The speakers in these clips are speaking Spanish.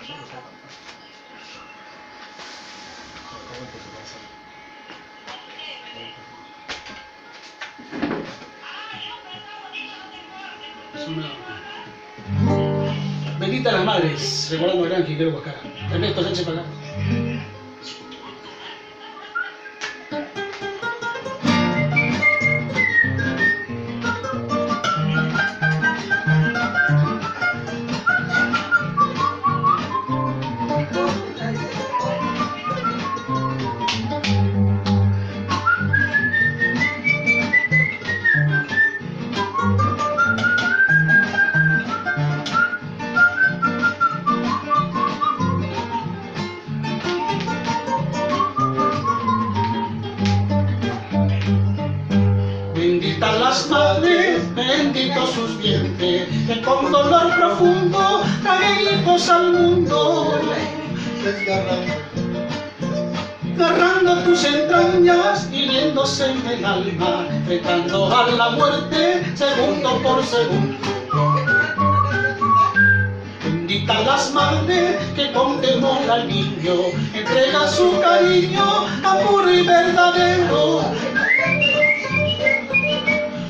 Es una... Bendita las madres, recordando al gran Jiquero Huascara. Ernesto Sánchez para acá. Benditas las madres, benditos sus vientres, que con dolor profundo traen hijos al mundo. Agarrando tus entrañas, hiriéndose en el alma, retando a la muerte segundo por segundo. Benditas las madres que con temor al niño entrega su cariño a puro y verdadero.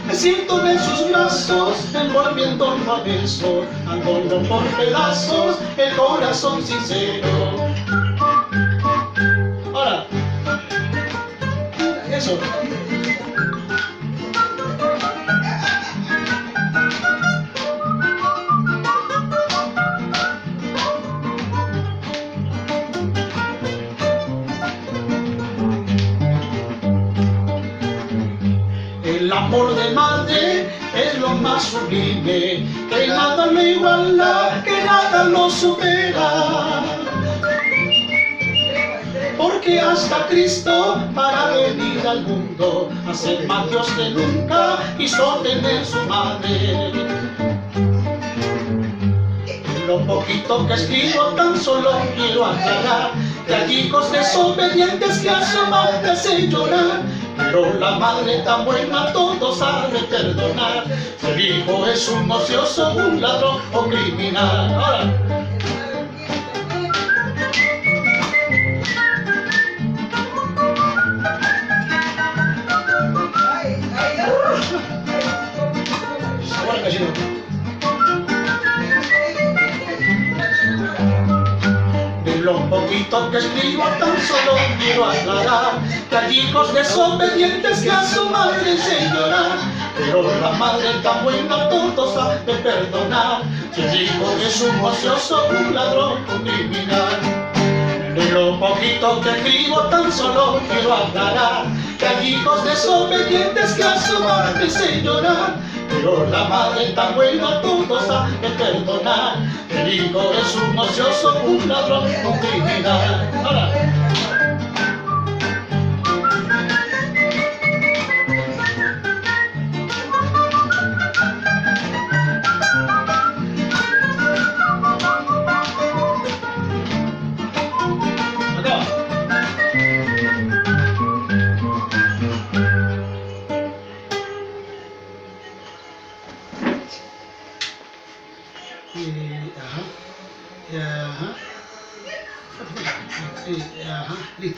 Me siento en sus brazos, envolviéndolo a besos, dándolo por pedazos, el corazón sincero. Ahora, eso. El amor de madre es lo más sublime, que nada lo iguala, que nada lo supera. Porque hasta Cristo para venir al mundo a ser más Dios que nunca quiso tener su madre. Lo poquito que escribo tan solo quiero aclarar que hay hijos desobedientes que a su madre hacen llorar. Pero la madre tan buena todos sabe perdonar. Si el hijo es un ocioso, un ladrón o criminal. Ahora. Ahora cayendo. Lo poquito que escribo tan solo quiero aclarar que hay hijos desobedientes que a su madre se llorar. Pero la madre tan buena todos sabe perdonar. Si el hijo es un ocioso, un ladrón, un criminal. De lo poquito que escribo tan solo quiero aclarar que hay hijos desobedientes que a su madre se llorar. Pero la madre tan buena todos sabe perdonar. El hijo es un ocioso, un ladrón, un criminal. Ahora.